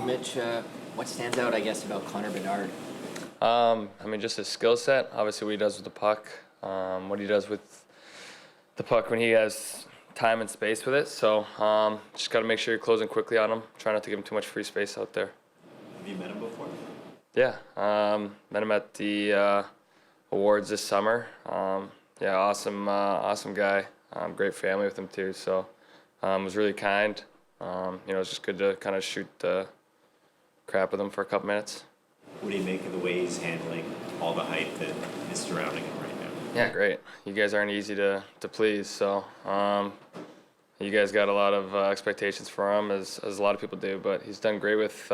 Mitch, what stands out, I guess, about Connor Bedard? Just his skill set. Obviously, what he does with the puck, what he does with the puck when he has time and space with it. So just got to make sure you're closing quickly on him. Try not to give him too much free space out there. Have you met him before? Yeah, met him at the awards this summer. Awesome guy. Great family with him too. So was really kind. It was just good to kind of shoot the crap with him for a couple minutes. What do you make of the way he's handling all the hype that is surrounding him right now? Yeah, great. You guys aren't easy to please, so you guys got a lot of expectations for him, as a lot of people do. But he's done great with,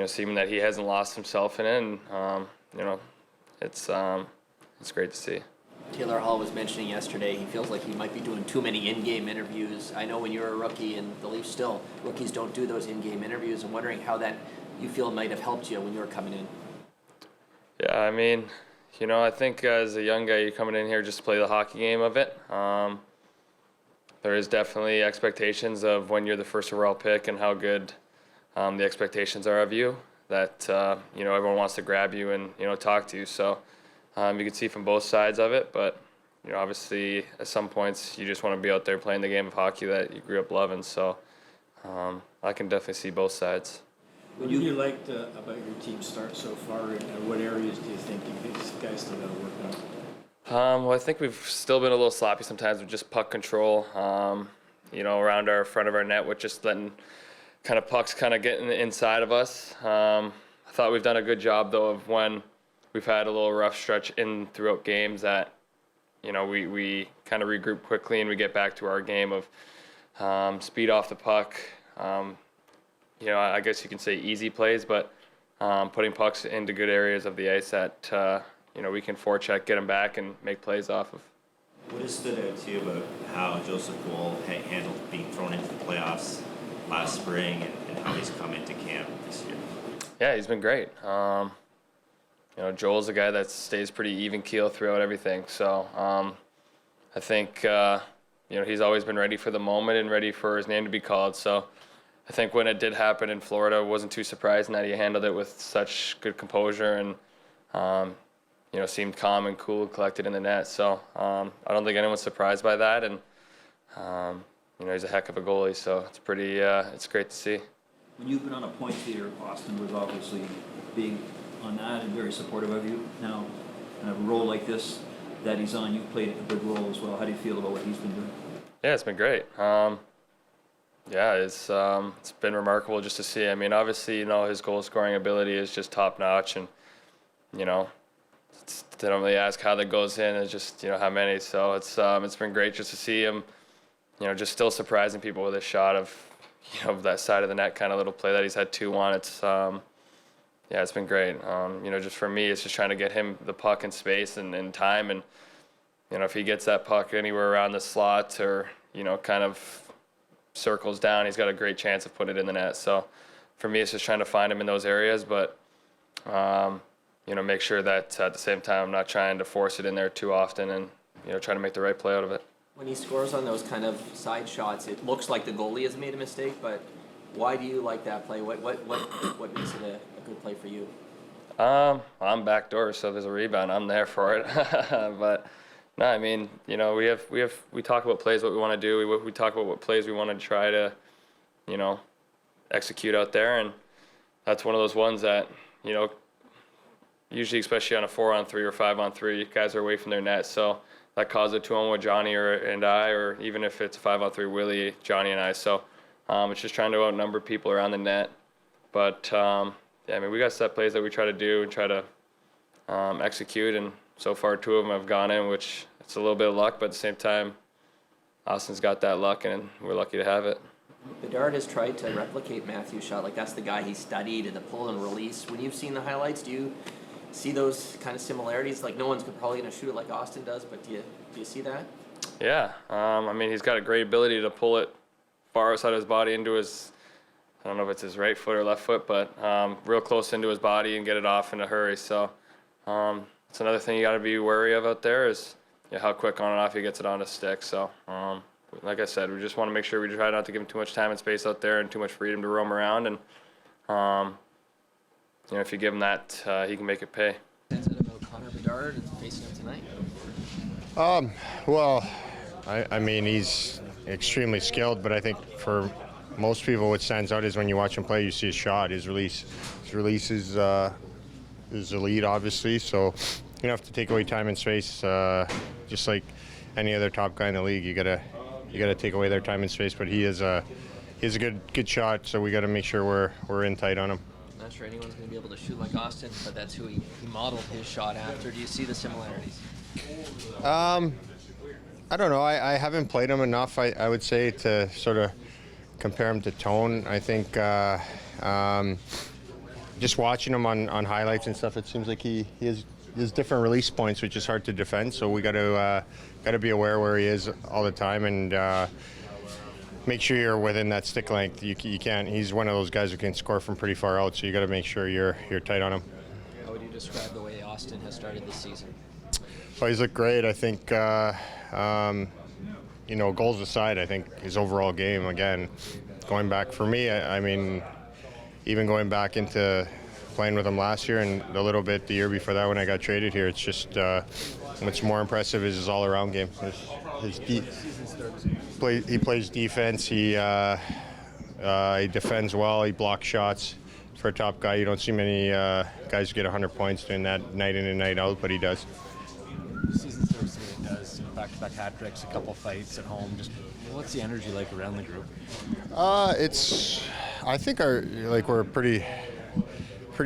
seeming that he hasn't lost himself in it, and it's great to see. Taylor Hall was mentioning yesterday he feels like he might be doing too many in-game interviews. I know when you were a rookie, and the Leafs still, rookies don't do those in-game interviews. I'm wondering how that you feel might have helped you when you were coming in. Yeah, I think as a young guy, you're coming in here just to play the hockey game of it. There is definitely expectations of when you're the first overall pick and how good the expectations are of you, that everyone wants to grab you and talk to you. So you can see from both sides of it, but obviously at some points you just want to be out there playing the game of hockey that you grew up loving. So I can definitely see both sides. What do you liked about your team start so far, and what areas do you think you guys still got to work on? I think we've still been a little sloppy sometimes with just puck control, around our front of our net, with just letting kind of pucks kind of getting inside of us. I thought we've done a good job, though, of when we've had a little rough stretch in throughout games that, we kind of regroup quickly and we get back to our game of speed off the puck. I guess you can say easy plays, but putting pucks into good areas of the ice that, we can forecheck, get them back, and make plays off of. What has stood out to you about how Joseph Woll handled being thrown into the playoffs last spring, and how he's come into camp this year? Yeah, he's been great. Joel's a guy that stays pretty even keel throughout everything. So I think, he's always been ready for the moment and ready for his name to be called. So I think when it did happen in Florida, it wasn't too surprising that he handled it with such good composure and, seemed calm and cool, collected in the net. So I don't think anyone's surprised by that. And, he's a heck of a goalie. So it's it's great to see. When you've been on a point theater, Austin was obviously being on that and very supportive of you. Now, in a role like this that he's on, you've played a big role as well. How do you feel about what he's been doing? Yeah, it's been great. It's been remarkable just to see. Obviously, his goal scoring ability is just top notch, and they don't really ask how that goes in. It's just how many. So it's been great just to see him, just still surprising people with a shot of that side of the net kind of little play that he's had 2 on. It's been great. Just for me, it's just trying to get him the puck in space and time, and if he gets that puck anywhere around the slot or kind of circles down, he's got a great chance of putting it in the net. So for me, it's just trying to find him in those areas, but make sure that at the same time I'm not trying to force it in there too often, and trying to make the right play out of it. When he scores on those kind of side shots, it looks like the goalie has made a mistake, but why do you like that play? What makes it a good play for you? I'm backdoor, so if there's a rebound, I'm there for it. But no, we talk about plays, what we want to do. We talk about what plays we want to try to, execute out there, and that's one of those ones that, usually, especially on a 4-on-3 or 5-on-3, guys are away from their net, so that causes a 2-on-1 with Johnny and I, or even if it's a 5-on-3, Willie, Johnny, and I. So it's just trying to outnumber people around the net. But we got set plays that we try to do and try to execute, and so far 2 of them have gone in, which it's a little bit of luck, but at the same time, Austin's got that luck, and we're lucky to have it. Bedard has tried to replicate Matthew's shot. Like, that's the guy he studied, and the pull and release. When you've seen the highlights, do you see those kind of similarities? Like, no one's probably going to shoot it like Austin does, but do you see that? Yeah. He's got a great ability to pull it far outside of his body into his, I don't know if it's his right foot or left foot, but real close into his body and get it off in a hurry. So it's another thing you got to be wary of out there is how quick on and off he gets it on his stick. So like I said, we just want to make sure we try not to give him too much time and space out there and too much freedom to roam around. And if you give him that, he can make it pay. Is it about Connor Bedard and facing him tonight? Well, I mean, he's extremely skilled, but I think for most people what stands out is when you watch him play, you see his shot, his release is elite, obviously, so you have to take away time and space, just like any other top guy in the league. You gotta take away their time and space, but he has a good shot, so we gotta make sure we're in tight on him. I'm not sure anyone's going to be able to shoot like Austin, but that's who he modeled his shot after. Do you see the similarities? I don't know. I haven't played him enough, I would say, to sort of compare him to Tone. I think just watching him on highlights and stuff, it seems like he has different release points, which is hard to defend. So we got to be aware where he is all the time and make sure you're within that stick length. You can't. He's one of those guys who can score from pretty far out. So you got to make sure you're tight on him. How would you describe the way Austin has started this season? Well, he's looked great. I think, goals aside, I think his overall game, again, going back for me, I mean, even going back into playing with him last year and a little bit the year before that when I got traded here, it's just what's more impressive is his all-around game. He plays defense. He defends well. He blocks shots. For a top guy, you don't see many guys get 100 points doing that night in and night out, but he does. The season starts the way it does. Back-to-back hat tricks, a couple fights at home. Just what's the energy like around the group? I think we're a pretty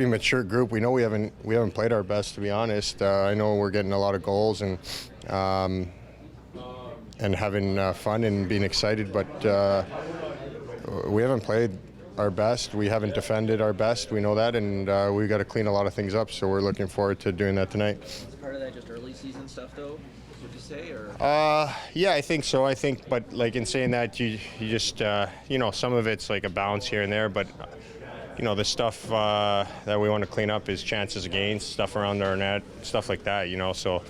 mature group. We know we haven't played our best, to be honest. I know we're getting a lot of goals and having fun and being excited, but we haven't played our best. We haven't defended our best. We know that, and we've got to clean a lot of things up. So we're looking forward to doing that tonight. Is part of that just early season stuff, though? Would you say, or? Yeah, I think so. I think, but like in saying that, you just some of it's like a bounce here and there, but the stuff that we want to clean up is chances against, stuff around our net, stuff like that. So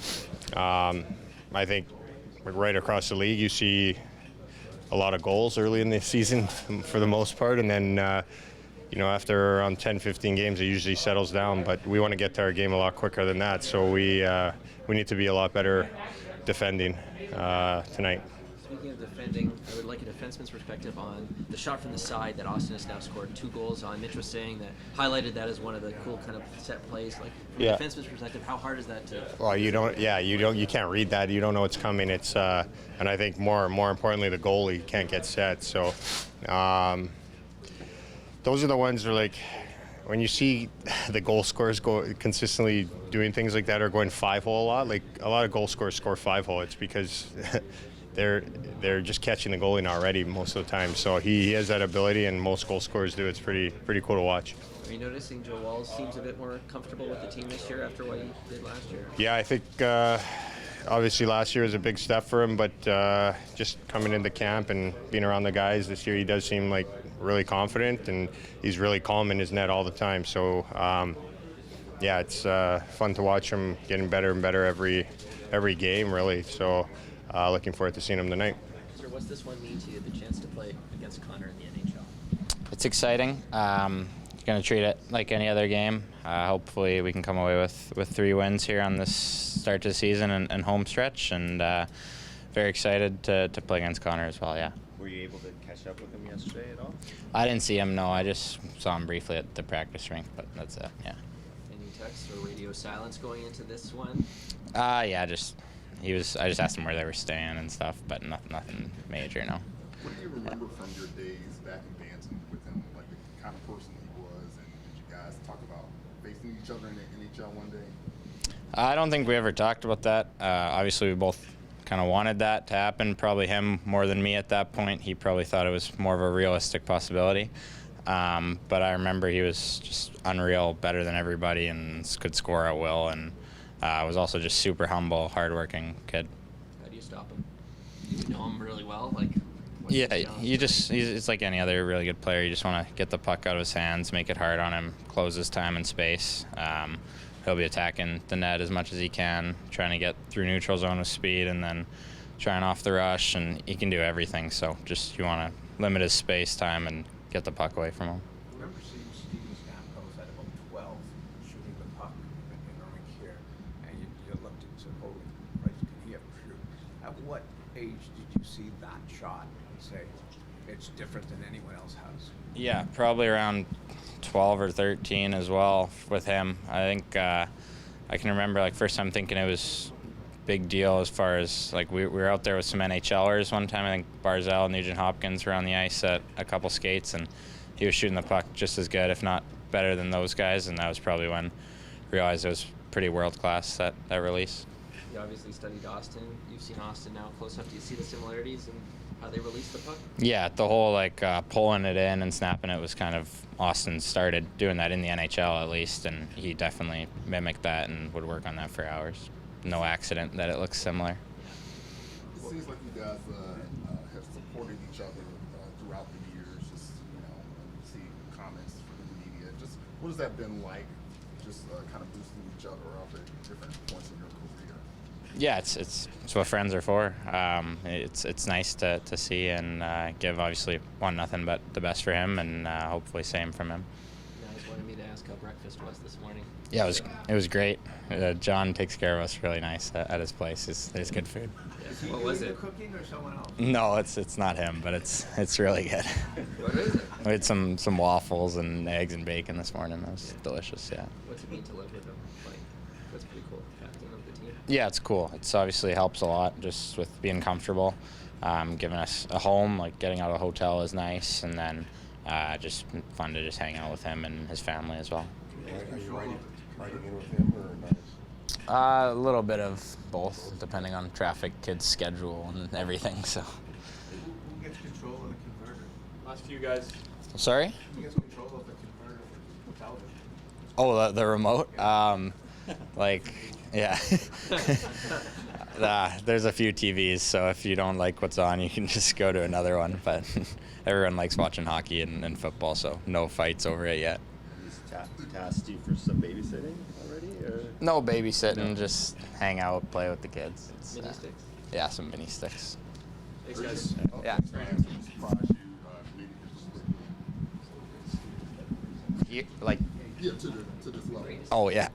I think right across the league, you see a lot of goals early in the season for the most part, and then after around 10-15 games it usually settles down, but we want to get to our game a lot quicker than that, so we need to be a lot better defending tonight. Speaking of defending, I would like a defenseman's perspective on the shot from the side that Austin has now scored 2 goals on. Mitch was saying that, highlighted that as one of the cool kind of set plays. Like, from a defenseman's perspective, how hard is that to? Well, you can't read that. You don't know what's coming. It's and I think more importantly, the goalie can't get set. So those are the ones where, like, when you see the goal scorers go consistently doing things like that or going 5-hole a lot, like a lot of goal scorers score 5-hole. It's because they're just catching the goalie already most of the time. So he has that ability, and most goal scorers do. It's pretty cool to watch. Are you noticing Joe Walls seems a bit more comfortable with the team this year after what he did last year? Yeah, I think obviously last year was a big step for him, but just coming into camp and being around the guys this year, he does seem like really confident, and he's really calm in his net all the time. So it's fun to watch him getting better and better every game, really. So looking forward to seeing him tonight. Sir, what's this one mean to you, the chance to play against Connor in the NHL? It's exciting. Going to treat it like any other game. Hopefully we can come away with 3 wins here on this start to the season and home stretch, and very excited to play against Connor as well, yeah. Were you able to catch up with him yesterday at all? I didn't see him, no. I just saw him briefly at the practice rink, but that's it, yeah. Any text or radio silence going into this one? Yeah, I just asked him where they were staying and stuff, but nothing major, no. What do you remember from your days back in Bantam with him, like the kind of person he was, and did you guys talk about facing each other in the NHL one day? I don't think we ever talked about that. Obviously, we both kind of wanted that to happen, probably him more than me at that point. He probably thought it was more of a realistic possibility. But I remember he was just unreal, better than everybody, and could score at will, and was also just super humble, hardworking kid. How do you stop him? You know him really well? Like, yeah, it's like any other really good player. You just want to get the puck out of his hands, make it hard on him, close his time and space. He'll be attacking the net as much as he can, trying to get through neutral zone with speed, and then trying off the rush, and he can do everything. So just you want to limit his space time and get the puck away from him. I remember seeing Steven Stamkos at about 12 shooting the puck in the rink here, and you looked and said, holy Christ, can he ever shoot? At what age did you see that shot and say, it's different than anyone else has? Yeah, probably around 12 or 13 as well with him. I think I can remember like first time thinking it was big deal as far as like we were out there with some NHLers one time. I think Barzal, Nugent Hopkins were on the ice at a couple skates, and he was shooting the puck just as good, if not better than those guys, and that was probably when I realized it was pretty world class, that release. You obviously studied Austin. You've seen Austin now close up. Do you see the similarities in how they release the puck? Yeah, the whole like pulling it in and snapping it was kind of Austin started doing that in the NHL at least, and he definitely mimicked that and would work on that for hours. No accident that it looks similar. It seems like you guys have supported each other throughout the years. Just you see comments from the media. Just what has that been like? Just kind of boosting each other up at different points in your career. Yeah, it's what friends are for. It's nice to see and give obviously nothing but the best for him, and hopefully same from him. You guys wanted me to ask how breakfast was this morning. Yeah, it was great. John takes care of us really nice at his place. There's good food. Yeah. What was it? Cooking or someone else? No, it's not him, but it's really good. What is it? We had some waffles and eggs and bacon this morning. That was delicious. Yeah. What's it mean to live with him? Like, that's pretty cool. Captain of the team. Yeah, it's cool. It's obviously helps a lot just with being comfortable, giving us a home. Like getting out of a hotel is nice, and then just fun to just hang out with him and his family as well. Are you riding in with him or not? A little bit of both, depending on traffic, kids' schedule, and everything. So. Who gets control of the converter? Last few guys. Sorry? Who gets control of the converter for television? Oh, the remote. Yeah. There's a few TVs, so if you don't like what's on, you can just go to another one. But everyone likes watching hockey and football, so no fights over it yet. He's tasked you for some babysitting already, or? No babysitting, just hang out, play with the kids. It's, Mini sticks. yeah, some mini sticks. Thanks, guys. Yeah. Fans would surprise you, maybe to this level. Oh yeah.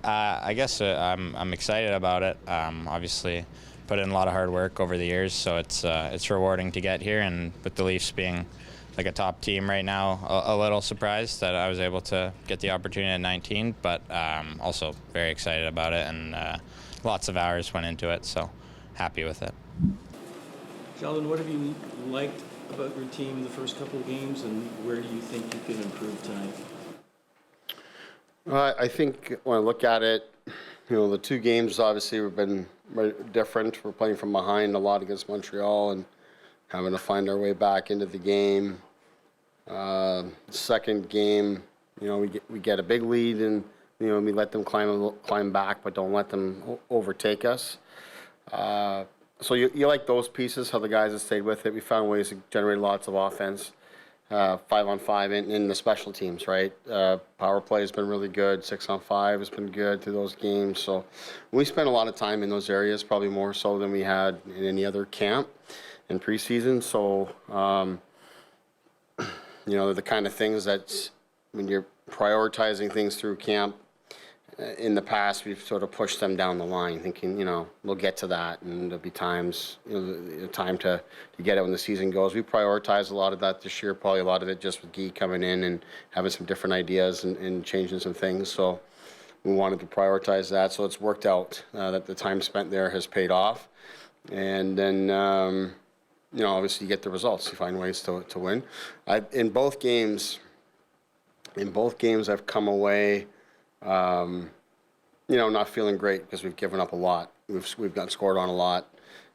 I guess I'm excited about it. Obviously, put in a lot of hard work over the years, so it's rewarding to get here. And with the Leafs being like a top team right now, a little surprised that I was able to get the opportunity at 19, but also very excited about it, and lots of hours went into it, so happy with it. Sheldon, what have you liked about your team the first couple of games, and where do you think you can improve tonight? I think when I look at it, the two games obviously have been different. We're playing from behind a lot against Montreal and having to find our way back into the game. Second game, we get a big lead, and we let them climb back, but don't let them overtake us. So you like those pieces, how the guys have stayed with it. We found ways to generate lots of offense, 5-on-5 in the special teams, right? Power play has been really good. 6-on-5 has been good through those games. So we spent a lot of time in those areas, probably more so than we had in any other camp in preseason. So, the kind of things that when you're prioritizing things through camp, in the past, we've sort of pushed them down the line, thinking, we'll get to that, and there'll be times, time to get it when the season goes. We prioritize a lot of that this year, probably a lot of it just with Guy coming in and having some different ideas and changing some things. So we wanted to prioritize that. So it's worked out that the time spent there has paid off. And then, obviously you get the results. You find ways to win. In both games, I've come away not feeling great because we've given up a lot. We've gotten scored on a lot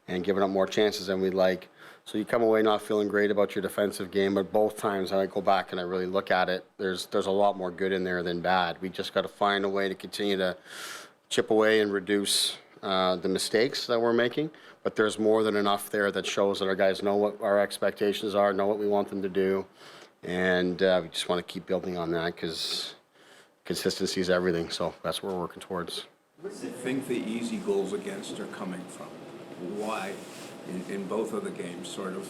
and given up more chances than we'd like. So you come away not feeling great about your defensive game, but both times I go back and I really look at it, there's a lot more good in there than bad. We just got to find a way to continue to chip away and reduce the mistakes that we're making. But there's more than enough there that shows that our guys know what our expectations are, know what we want them to do, and we just want to keep building on that because consistency is everything, so that's what we're working towards. Where do you think the easy goals against are coming from? why in both of the games, sort of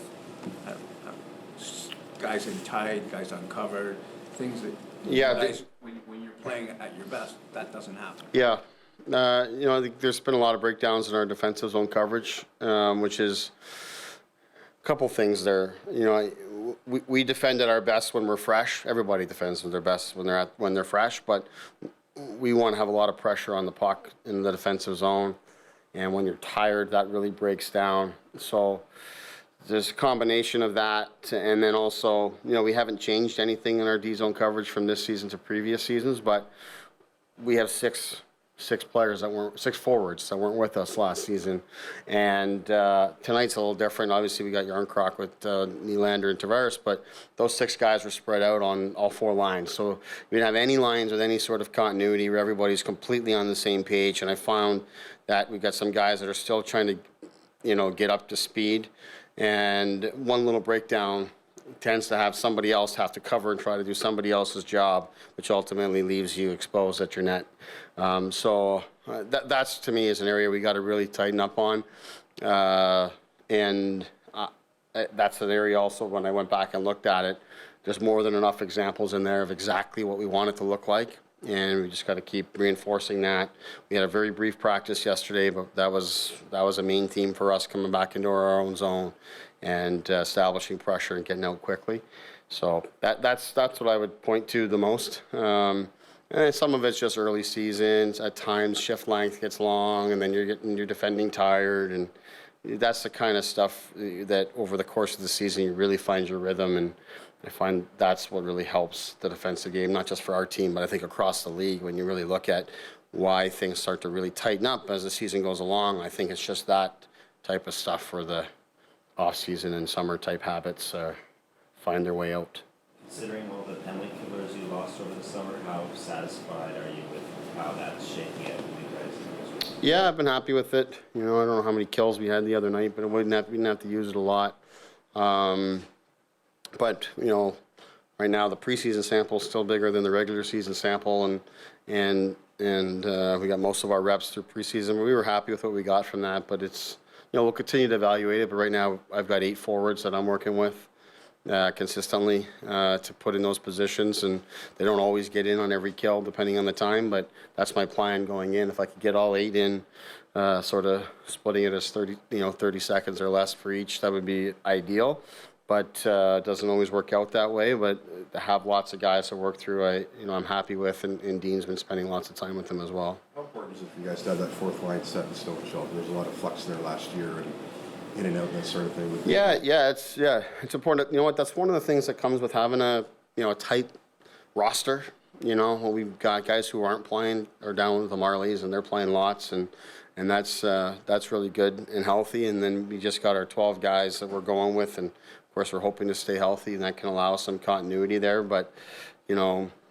guys in tight, guys uncovered, things that Yeah, guys, when you're playing at your best, that doesn't happen. Yeah. I think there's been a lot of breakdowns in our defensive zone coverage, which is a couple things there. We defend at our best when we're fresh. Everybody defends at their best when they're fresh, but we want to have a lot of pressure on the puck in the defensive zone. And when you're tired, that really breaks down. So there's a combination of that, and then also, we haven't changed anything in our D zone coverage from this season to previous seasons, but we have six forwards that weren't with us last season, and tonight's a little different. Obviously, we got Yarncroc with Nylander and Tavares, but those 6 guys were spread out on all 4 lines. So we didn't have any lines with any sort of continuity where everybody's completely on the same page. And I found that we got some guys that are still trying to, get up to speed. And one little breakdown tends to have somebody else have to cover and try to do somebody else's job, which ultimately leaves you exposed at your net. That's to me is an area we got to really tighten up on. That's an area also when I went back and looked at it, there's more than enough examples in there of exactly what we want it to look like. And we just got to keep reinforcing that. We had a very brief practice yesterday, but that was a main theme for us, coming back into our own zone and establishing pressure and getting out quickly. So that's what I would point to the most. And some of it's just early seasons. At times, shift length gets long, and then you're defending tired, and that's the kind of stuff that over the course of the season you really find your rhythm. And I find that's what really helps the defensive game, not just for our team, but I think across the league. When you really look at why things start to really tighten up as the season goes along, I think it's just that type of stuff for the off-season and summer type habits find their way out. Considering all the penalty killers you lost over the summer, how satisfied are you with how that's shaking out for you guys? Yeah, I've been happy with it. I don't know how many kills we had the other night, but we didn't have to use it a lot. But right now the preseason sample is still bigger than the regular season sample, and we got most of our reps through preseason. We were happy with what we got from that, but it's we'll continue to evaluate it. But right now I've got 8 forwards that I'm working with consistently to put in those positions, and they don't always get in on every kill depending on the time. But that's my plan going in. If I could get all 8 in, sort of splitting it as 30 seconds or less for each, that would be ideal. But it doesn't always work out that way. But to have lots of guys to work through, I'm happy with, and Dean's been spending lots of time with them as well. How important is it for you guys to have that 4th line set in stone, Sheldon? There's a lot of flux there last year, and in and out and that sort of thing. It's important. You know what? That's one of the things that comes with having a tight roster. We've got guys who aren't playing or down with the Marlies, and they're playing lots, and that's really good and healthy. And then we just got our 12 guys that we're going with, and of course we're hoping to stay healthy, and that can allow some continuity there. But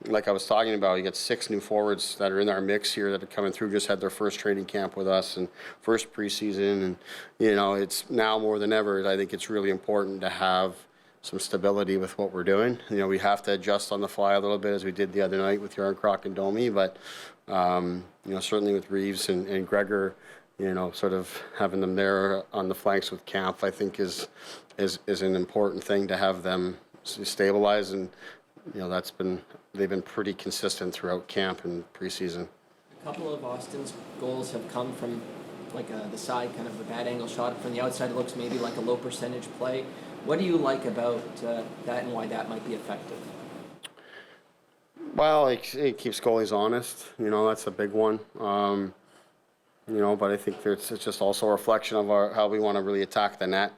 like I was talking about, you got 6 new forwards that are in our mix here that are coming through, just had their first training camp with us and first preseason. And, it's now more than ever, I think it's really important to have some stability with what we're doing. We have to adjust on the fly a little bit, as we did the other night with Yarncroc and Domi, but, certainly with Reeves and Gregor, sort of having them there on the flanks with Camp, I think is an important thing to have them stabilize. And, they've been pretty consistent throughout camp and preseason. A couple of Austin's goals have come from the side, kind of a bad angle shot. From the outside, it looks maybe like a low percentage play. What do you like about that, and why that might be effective? Well, it keeps goalies honest. That's a big one. But I think it's just also a reflection of how we want to really attack the net.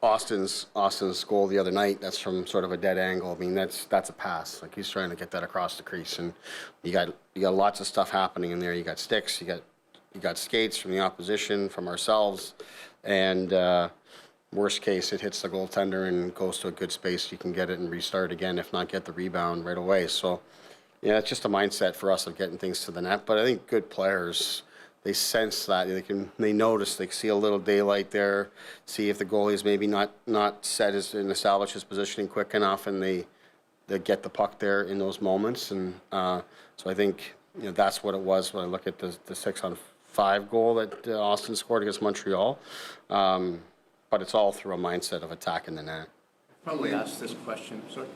Austin's goal the other night, that's from sort of a dead angle. I mean, that's a pass. He's trying to get that across the crease, and you got lots of stuff happening in there. You got sticks, you got skates from the opposition, from ourselves, and worst case, it hits the goaltender and goes to a good space. You can get it and restart again, if not get the rebound right away. So, it's just a mindset for us of getting things to the net. But I think good players, they sense that, they notice, they see a little daylight there, see if the goalie's maybe not set and establish his positioning quick enough, and they get the puck there in those moments. And so I think that's what it was when I look at the 6-on-4 5 goal that Austin scored against Montreal. But it's all through a mindset of attacking the net. Probably asked this question, sorry,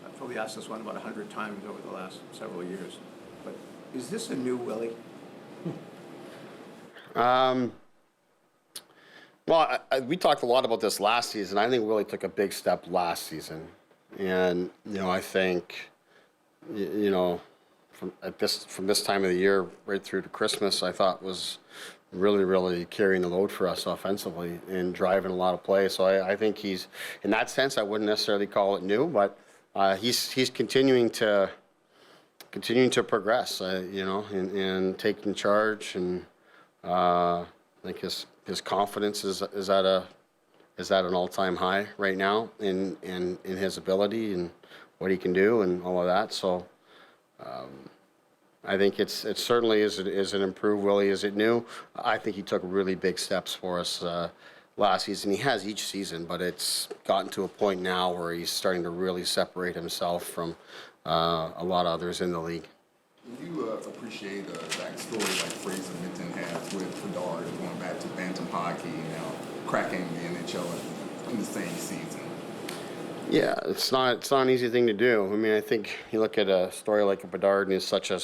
I've probably asked this one about 100 times over the last several years, but is this a new Willie? Well, we talked a lot about this last season. I think Willie took a big step last season. And, I think, from this time of the year right through to Christmas, I thought was really, really carrying the load for us offensively and driving a lot of play. So I think he's, in that sense, I wouldn't necessarily call it new, but he's continuing to progress, and taking charge. And I think his confidence is at an all-time high right now in his ability and what he can do and all of that. So I think it certainly is an improved Willie. Is it new? I think he took really big steps for us last season. He has each season, but it's gotten to a point now where he's starting to really separate himself from a lot of others in the league. Do you appreciate that story like Fraser Minten has with Bedard going back to Bantam hockey, cracking the NHL in the same season? Yeah, it's not an easy thing to do. I mean, I think you look at a story like a Bedard, and he's such a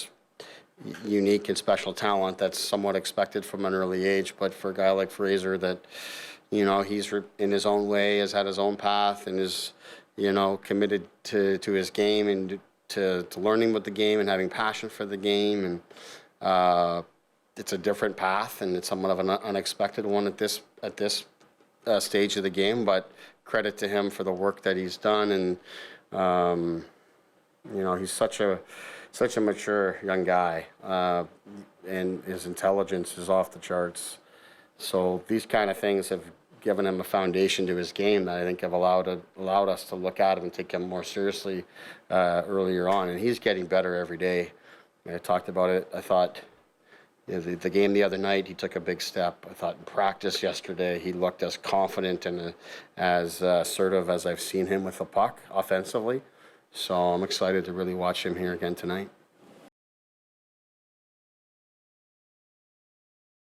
unique and special talent that's somewhat expected from an early age. But for a guy like Fraser, that he's in his own way, has had his own path, and is committed to his game and to learning with the game and having passion for the game, and it's a different path, and it's somewhat of an unexpected one at this stage of the game. But credit to him for the work that he's done, and he's such a mature young guy, and his intelligence is off the charts. So these kind of things have given him a foundation to his game that I think have allowed us to look at him and take him more seriously earlier on. And he's getting better every day. I talked about it. I thought the game the other night, he took a big step. I thought in practice yesterday, he looked as confident and as assertive as I've seen him with the puck offensively. So I'm excited to really watch him here again tonight.